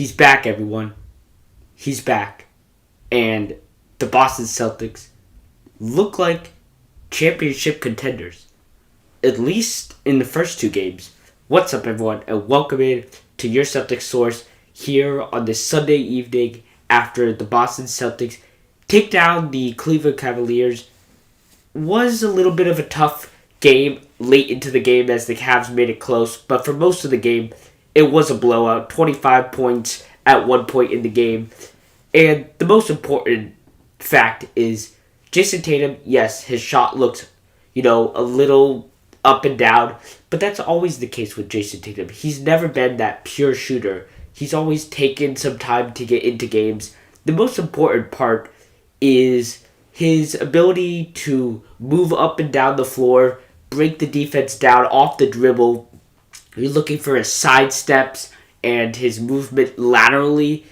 He's back, everyone. He's back. And the Boston Celtics look like championship contenders. At least in the first two games. What's up, everyone, and welcome in to your Celtics source here on this Sunday evening after the Boston Celtics take down the Cleveland Cavaliers. Was a little bit of a tough game late into the game as the Cavs made it close, but for most of the game, it was a blowout. 25 points at one point in the game. And the most important fact is Jayson Tatum, yes, his shot looks, a little up and down, but that's always the case with Jayson Tatum. He's never been that pure shooter. He's always taken some time to get into games. The most important part is his ability to move up and down the floor, break the defense down off the dribble. You're looking for his side steps and his movement laterally.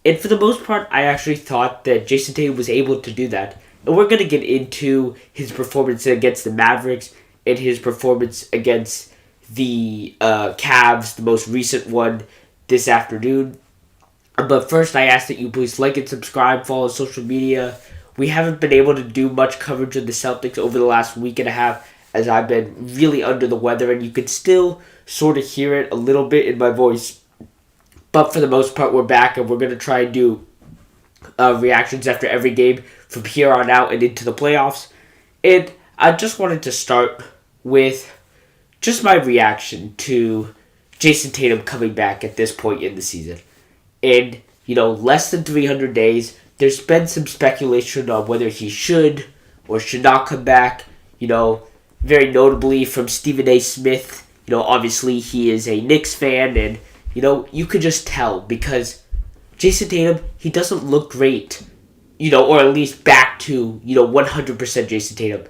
And for the most part, I actually thought that Jayson Tatum was able to do that. And we're going to get into his performance against the Mavericks and his performance against the Cavs, the most recent one this afternoon. But first, I ask that you please like and subscribe, follow social media. We haven't been able to do much coverage of the Celtics over the last week and a half as I've been really under the weather, and you can still sort of hear it a little bit in my voice. But for the most part, we're back, and we're going to try and do reactions after every game from here on out and into the playoffs. And I just wanted to start with just my reaction to Jayson Tatum coming back at this point in the season. In, less than 300 days, there's been some speculation on whether he should or should not come back. Very notably from Stephen A. Smith. Obviously he is a Knicks fan, and, you could just tell because Jayson Tatum, he doesn't look great, or at least back to, 100% Jayson Tatum.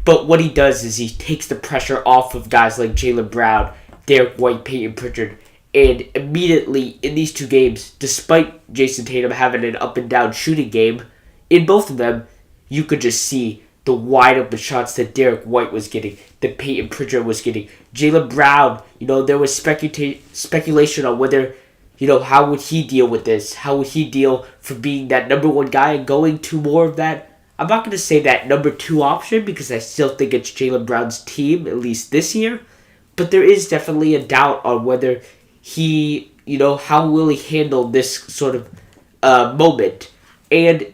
But what he does is he takes the pressure off of guys like Jaylen Brown, Derek White, Peyton Pritchard, and immediately in these two games, despite Jayson Tatum having an up and down shooting game, in both of them, you could just see the wide open shots that Derek White was getting, that Peyton Pritchard was getting. Jaylen Brown, there was speculation on whether, how would he deal with this? How would he deal for being that number one guy and going to more of that? I'm not going to say that number two option because I still think it's Jaylen Brown's team, at least this year. But there is definitely a doubt on whether he, how will he handle this sort of moment. And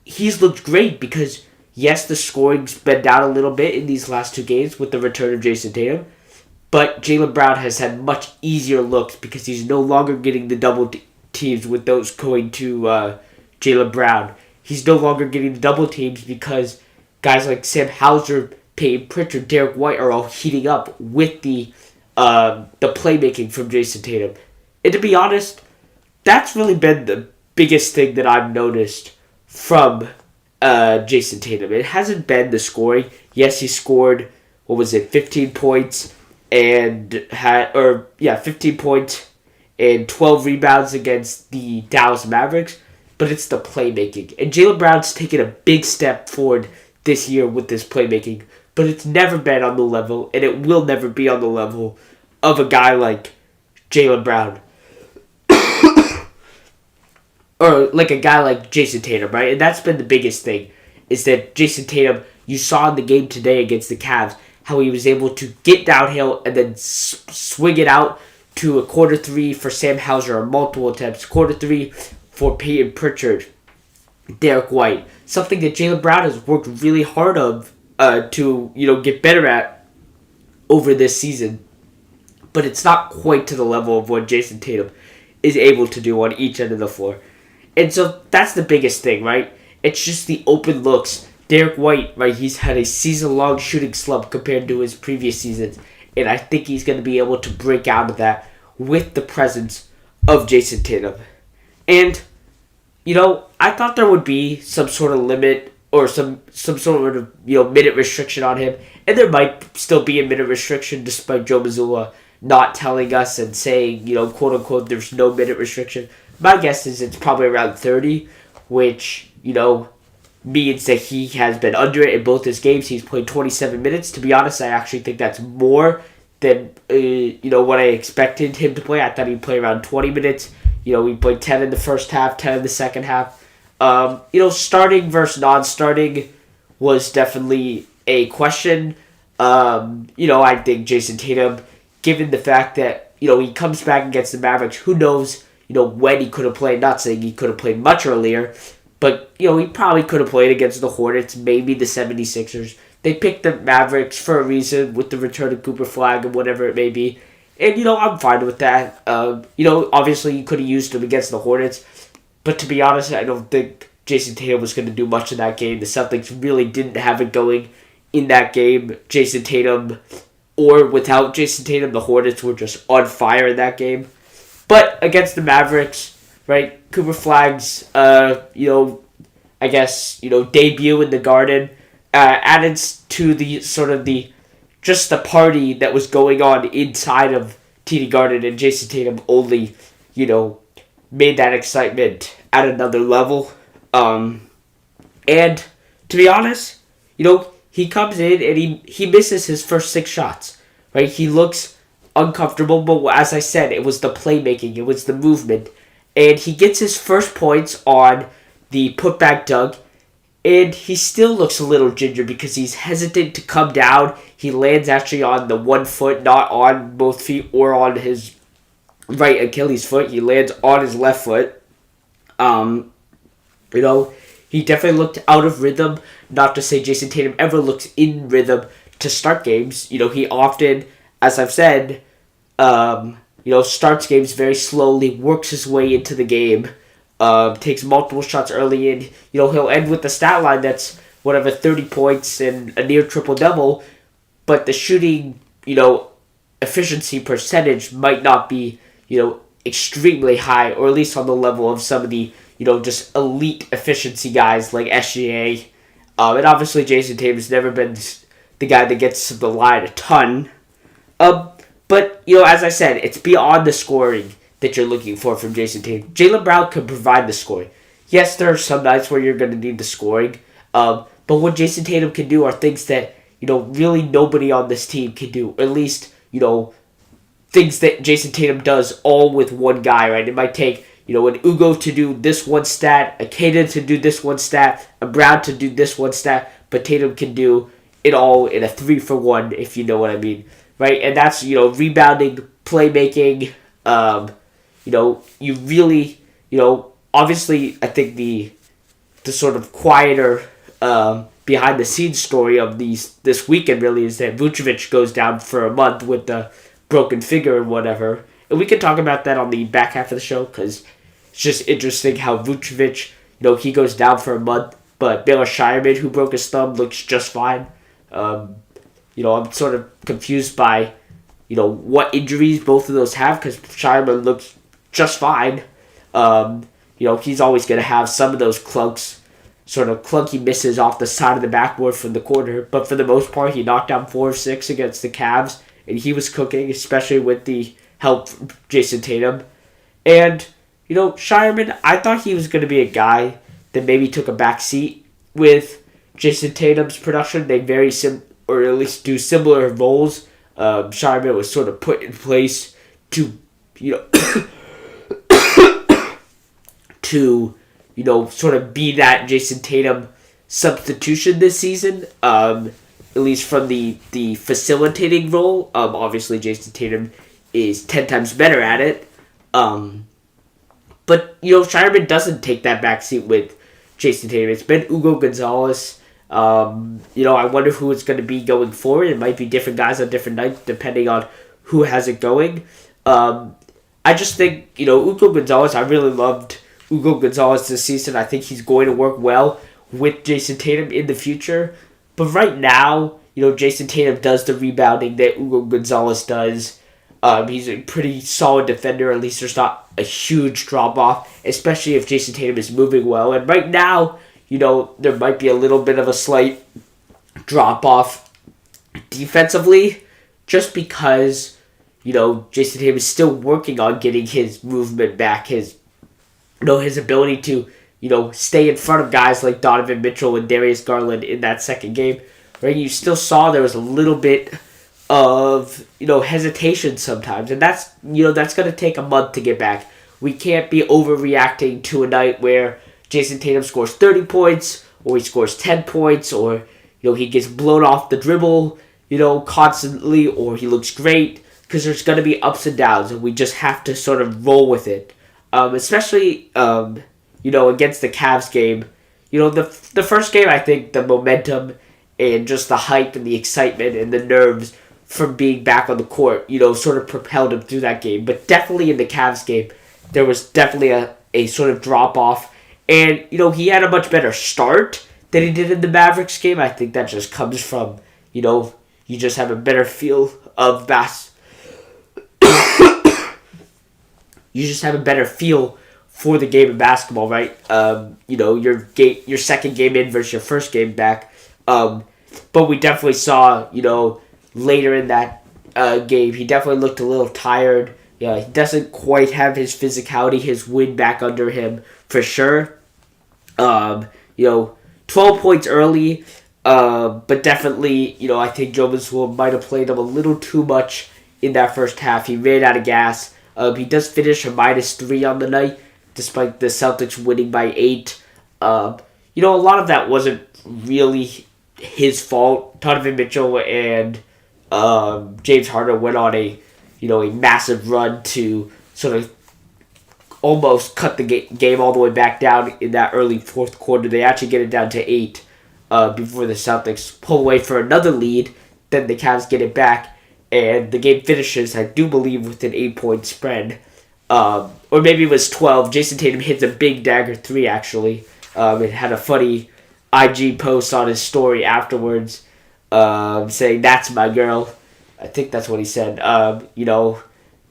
he's looked great because, yes, the scoring's been down a little bit in these last two games with the return of Jayson Tatum. But Jaylen Brown has had much easier looks because he's no longer getting the double teams with those going to Jaylen Brown. He's no longer getting the double teams because guys like Sam Hauser, Peyton Pritchard, Derek White are all heating up with the playmaking from Jayson Tatum. And to be honest, that's really been the biggest thing that I've noticed from Jayson Tatum. It hasn't been the scoring. Yes, he scored, 15 points and 15 points and 12 rebounds against the Dallas Mavericks. But it's the playmaking. And Jaylen Brown's taken a big step forward this year with this playmaking. But it's never been on the level, and it will never be on the level of a guy like Jaylen Brown. Or like a guy like Jayson Tatum, right? And that's been the biggest thing, is that Jayson Tatum, you saw in the game today against the Cavs, how he was able to get downhill and then swing it out to a quarter three for Sam Hauser on multiple attempts, quarter three for Peyton Pritchard, Derek White. Something that Jaylen Brown has worked really hard to get better at over this season. But it's not quite to the level of what Jayson Tatum is able to do on each end of the floor. And so that's the biggest thing, right? It's just the open looks. Derek White, right, he's had a season-long shooting slump compared to his previous seasons. And I think he's going to be able to break out of that with the presence of Jayson Tatum. And, I thought there would be some sort of limit or some sort of, minute restriction on him. And there might still be a minute restriction despite Joe Mazzulla not telling us and saying, quote-unquote, there's no minute restriction. My guess is it's probably around 30, which, means that he has been under it in both his games. He's played 27 minutes. To be honest, I actually think that's more than, what I expected him to play. I thought he'd play around 20 minutes. We played 10 in the first half, 10 in the second half. Starting versus non-starting was definitely a question. I think Jayson Tatum, given the fact that, he comes back against the Mavericks, who knows, when he could have played. Not saying he could have played much earlier, but, he probably could have played against the Hornets, maybe the 76ers. They picked the Mavericks for a reason with the return of Cooper Flag and whatever it may be. And, I'm fine with that. Obviously you could have used him against the Hornets. But to be honest, I don't think Jayson Tatum was going to do much in that game. The Celtics really didn't have it going in that game. Jayson Tatum, or without Jayson Tatum, the Hornets were just on fire in that game. But against the Mavericks, right, Cooper Flag's, debut in the Garden added to the sort of the party that was going on inside of TD Garden, and Jayson Tatum only, made that excitement at another level. And to be honest, he comes in and he misses his first 6 shots, right? He looks uncomfortable, but as I said, it was the playmaking, it was the movement, and he gets his first points on the putback dunk. And he still looks a little ginger because he's hesitant to come down. He lands actually on the 1 foot, not on both feet or on his right Achilles foot. He lands on his left foot. He definitely looked out of rhythm. Not to say Jayson Tatum ever looks in rhythm to start games. He often, as I've said, starts games very slowly, works his way into the game. Takes multiple shots early in. He'll end with the stat line that's 30 points and a near triple-double, but the shooting, efficiency percentage might not be, extremely high, or at least on the level of some of the, just elite efficiency guys like SGA. And obviously Jayson Tatum's never been the guy that gets to the line a ton. But, as I said, it's beyond the scoring that you're looking for from Jayson Tatum. Jaylen Brown can provide the scoring. Yes, there are some nights where you're going to need the scoring. But what Jayson Tatum can do are things that, really nobody on this team can do. Or at least, things that Jayson Tatum does all with one guy, right? It might take, an Ugo to do this one stat, a Caden to do this one stat, a Brown to do this one stat, but Tatum can do it all in a 3-for-1, if you know what I mean. Right? And that's, rebounding, playmaking, you really, obviously, I think the sort of quieter behind the scenes story of this weekend really is that Vučević goes down for a month with the broken finger and whatever. And we can talk about that on the back half of the show because it's just interesting how Vučević, he goes down for a month, but Baylor Shireman, who broke his thumb, looks just fine. I'm sort of confused by, what injuries both of those have because Shireman looks just fine. He's always going to have some of those clunky misses off the side of the backboard from the corner. But for the most part, he knocked down 4 of 6 against the Cavs. And he was cooking, especially with the help from Jayson Tatum. And, Shireman, I thought he was going to be a guy that maybe took a back seat with Jayson Tatum's production. They or at least do similar roles. Shireman was sort of put in place to, sort of be that Jayson Tatum substitution this season, at least from the facilitating role. Obviously, Jayson Tatum is 10 times better at it. But, Shireman doesn't take that backseat with Jayson Tatum. It's been Ugo Gonzalez. I wonder who it's going to be going forward. It might be different guys on different nights depending on who has it going. I just think, Ugo Gonzalez, I really loved Ugo Gonzalez this season. I think he's going to work well with Jayson Tatum in the future. But right now, Jayson Tatum does the rebounding that Ugo Gonzalez does. He's a pretty solid defender. At least there's not a huge drop-off, especially if Jayson Tatum is moving well. And right now, there might be a little bit of a slight drop-off defensively just because, Jayson Tatum is still working on getting his movement back, his ability to, stay in front of guys like Donovan Mitchell and Darius Garland in that second game. Right? You still saw there was a little bit of, hesitation sometimes. And that's going to take a month to get back. We can't be overreacting to a night where Jayson Tatum scores 30 points, or he scores 10 points, or he gets blown off the dribble, constantly, or he looks great, because there's going to be ups and downs, and we just have to sort of roll with it. Especially, against the Cavs game. The first game, I think the momentum and just the hype and the excitement and the nerves from being back on the court, sort of propelled him through that game. But definitely in the Cavs game, there was definitely a sort of drop-off. And, he had a much better start than he did in the Mavericks game. I think that just comes from, you just have a better feel of you just have a better feel for the game of basketball, right? Your second game in versus your first game back. But we definitely saw, later in that game, he definitely looked a little tired. He doesn't quite have his physicality, his wind back under him for sure. 12 points early, but definitely, I think Jonas might have played him a little too much in that first half. He ran out of gas. He does finish a -3 on the night, despite the Celtics winning by 8. A lot of that wasn't really his fault. Donovan Mitchell and James Harden went on a massive run to sort of almost cut the game all the way back down in that early fourth quarter. They actually get it down to 8 before the Celtics pull away for another lead. Then the Cavs get it back, and the game finishes, I do believe, with an 8-point spread. Or maybe it was 12. Jayson Tatum hits a big dagger 3, actually. It had a funny IG post on his story afterwards saying, "That's my girl." I think that's what he said.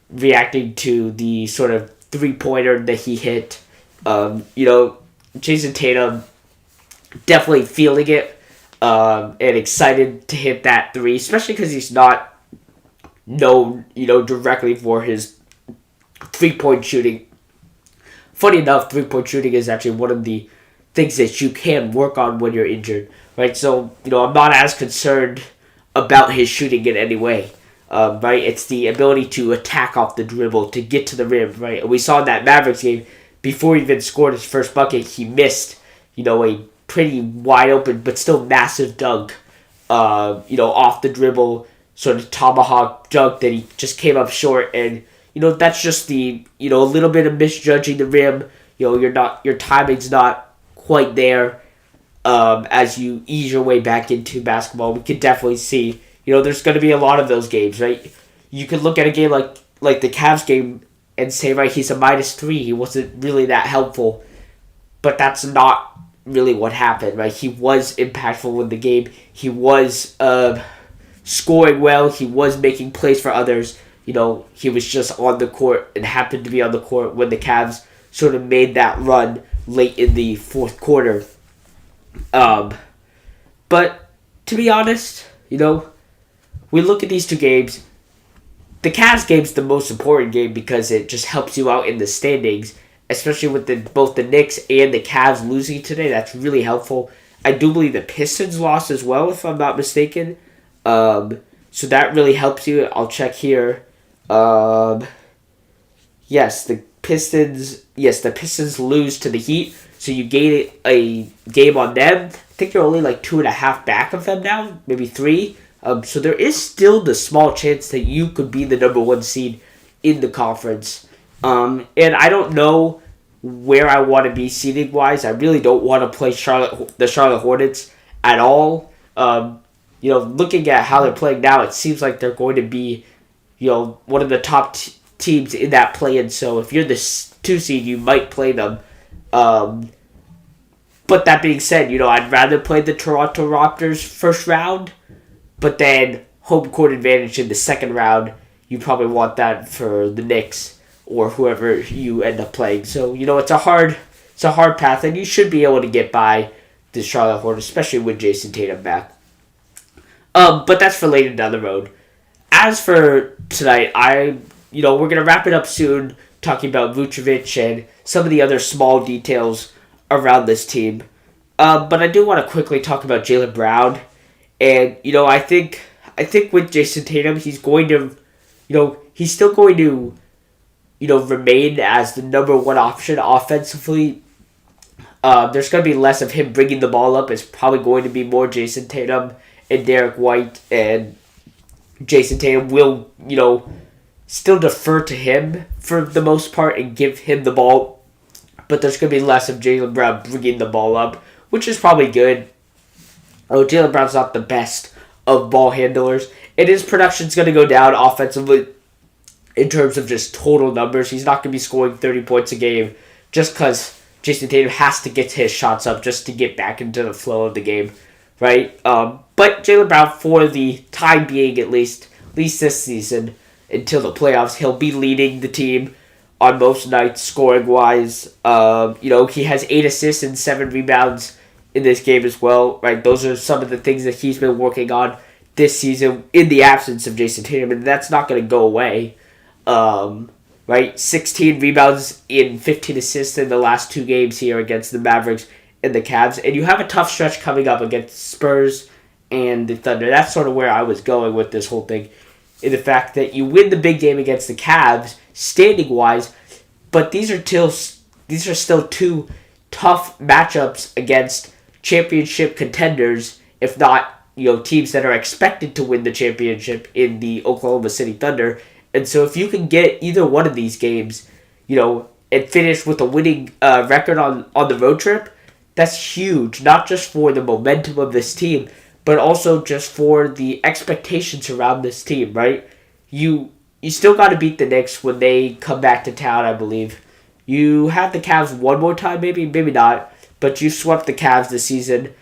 Reacting to the sort of three-pointer that he hit. Jayson Tatum definitely feeling it and excited to hit that 3, especially because he's not known, directly for his three-point shooting. Funny enough, three-point shooting is actually one of the things that you can work on when you're injured, right? So, I'm not as concerned about his shooting in any way, right? It's the ability to attack off the dribble, to get to the rim, right? And we saw in that Mavericks game, before he even scored his first bucket, he missed, a pretty wide open but still massive dunk, off the dribble, sort of tomahawk dunk that he just came up short. And, that's just the, a little bit of misjudging the rim. Your timing's not quite there. As you ease your way back into basketball, we could definitely see, there's going to be a lot of those games, right? You could look at a game like the Cavs game and say, right, he's a -3. He wasn't really that helpful. But that's not really what happened, right? He was impactful in the game. He was scoring well. He was making plays for others. He was just on the court and happened to be on the court when the Cavs sort of made that run late in the fourth quarter. But to be honest, we look at these two games. The Cavs game's the most important game because it just helps you out in the standings, especially with both the Knicks and the Cavs losing today. That's really helpful. I do believe the Pistons lost as well, if I'm not mistaken. So that really helps you. I'll check here. Yes, the Pistons lose to the Heat, so you gain a game on them. I think you're only 2.5 back of them now, maybe 3. So there is still the small chance that you could be the number 1 seed in the conference. And I don't know where I want to be seeding wise. I really don't want to play the Charlotte Hornets at all. Looking at how they're playing now, it seems like they're going to be, one of the top teams in that play-in. So if you're the 2 seed, you might play them. But that being said, I'd rather play the Toronto Raptors first round, but then home court advantage in the second round. You probably want that for the Knicks or whoever you end up playing. So, it's a hard path, and you should be able to get by the Charlotte Hornets, especially with Jayson Tatum back. But that's for later down the road. As for tonight, we're gonna wrap it up soon, talking about Vučević and some of the other small details around this team. But I do want to quickly talk about Jaylen Brown, and I think with Jayson Tatum, he's going to, he's still going to remain as the number one option offensively, there's going to be less of him bringing the ball up. It's probably going to be more Jayson Tatum and Derek White, and Jayson Tatum will, still defer to him for the most part and give him the ball, but there's going to be less of Jaylen Brown bringing the ball up, which is probably good. Jaylen Brown's not the best of ball handlers, and his production's going to go down offensively in terms of just total numbers. He's not going to be scoring 30 points a game just because Jayson Tatum has to get his shots up just to get back into the flow of the game, right? But Jaylen Brown, for the time being at least this season, until the playoffs, he'll be leading the team on most nights scoring-wise. He has 8 assists and 7 rebounds in this game as well, right? Those are some of the things that he's been working on this season in the absence of Jayson Tatum, and that's not going to go away. Right? 16 rebounds in 15 assists in the last 2 games here against the Mavericks and the Cavs. And you have a tough stretch coming up against Spurs and the Thunder. That's sort of where I was going with this whole thing. In the fact that you win the big game against the Cavs, standing-wise, but these are still 2 tough matchups against championship contenders, if not, teams that are expected to win the championship in the Oklahoma City Thunder. And so if you can get either one of these games, and finish with a winning record on the road trip, that's huge, not just for the momentum of this team, but also just for the expectations around this team, right? You still got to beat the Knicks when they come back to town, I believe. You have the Cavs one more time, maybe not, but you swept the Cavs this season.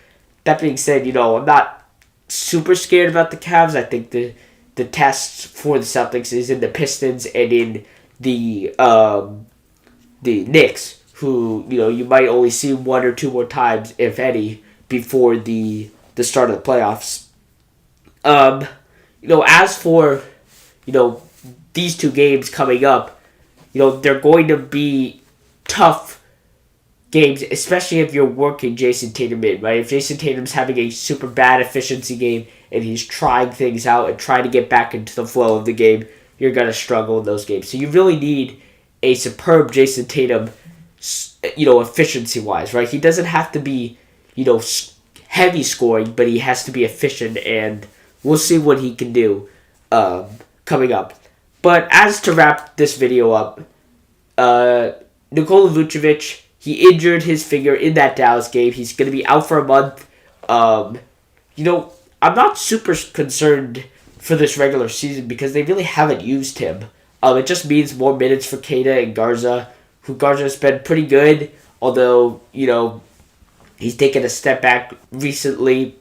That being said, I'm not super scared about the Cavs. I think the tests for the Celtics is in the Pistons and in the Knicks, who, you might only see 1 or 2 more times, if any, before the start of the playoffs. As for, these 2 games coming up, they're going to be tough games, especially if you're working Jayson Tatum in, right? If Jayson Tatum's having a super bad efficiency game and he's trying things out and trying to get back into the flow of the game, you're going to struggle in those games. So you really need a superb Jayson Tatum, efficiency-wise, right? He doesn't have to be, heavy scoring, but he has to be efficient, and we'll see what he can do coming up. But as to wrap this video up, Nikola Vučević, he injured his finger in that Dallas game. He's going to be out for a month. I'm not super concerned for this regular season because they really haven't used him. It just means more minutes for Keita and Garza, who Garza's been pretty good, although, he's taken a step back recently.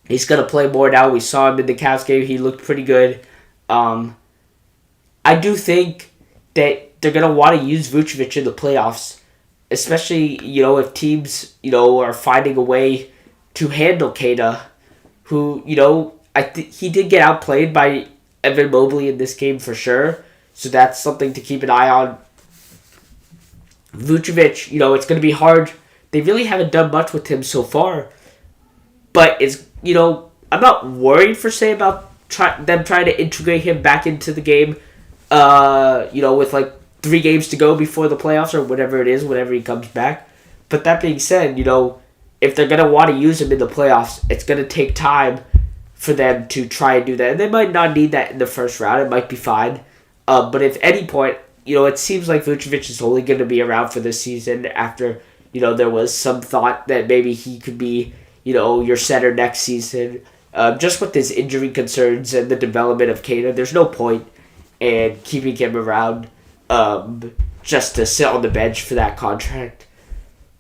He's going to play more now. We saw him in the Cavs game. He looked pretty good. I do think that they're going to want to use Vučević in the playoffs, especially, if teams, are finding a way to handle Keita, who, he did get outplayed by Evan Mobley in this game for sure. So that's something to keep an eye on. Vučević, it's going to be hard. They really haven't done much with him so far. But it's, I'm not worried for say about them trying to integrate him back into the game. With like 3 games to go before the playoffs or whatever it is, whenever he comes back. But that being said, if they're going to want to use him in the playoffs, it's going to take time for them to try and do that. And they might not need that in the first round. It might be fine. But if any point, it seems like Vučević is only going to be around for this season after, there was some thought that maybe he could be, your center next season. Just with his injury concerns and the development of Keita, there's no point in keeping him around just to sit on the bench for that contract.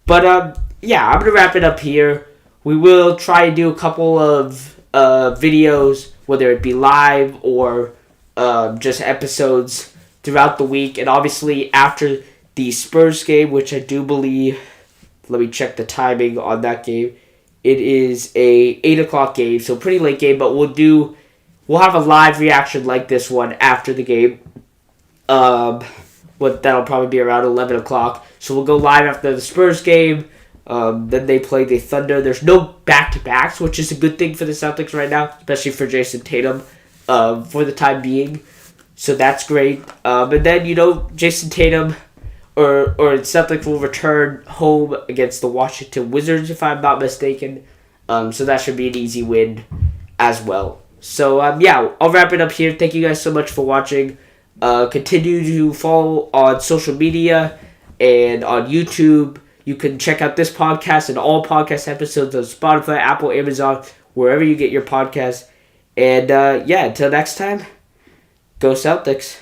But, I'm going to wrap it up here. We will try and do a couple of videos, whether it be live or just episodes throughout the week. And obviously after the Spurs game, which I do believe, let me check the timing on that game. It is a 8 o'clock game, so pretty late game, but we'll have a live reaction like this one after the game. That'll probably be around 11 o'clock. So we'll go live after the Spurs game. Then they play the Thunder. There's no back-to-backs, which is a good thing for the Celtics right now, especially for Jayson Tatum for the time being. So that's great. And then, Jayson Tatum or Celtics will return home against the Washington Wizards, if I'm not mistaken. So that should be an easy win as well. So, I'll wrap it up here. Thank you guys so much for watching. Continue to follow on social media and on YouTube. You can check out this podcast and all podcast episodes on Spotify, Apple, Amazon, wherever you get your podcasts. And, until next time, go Celtics.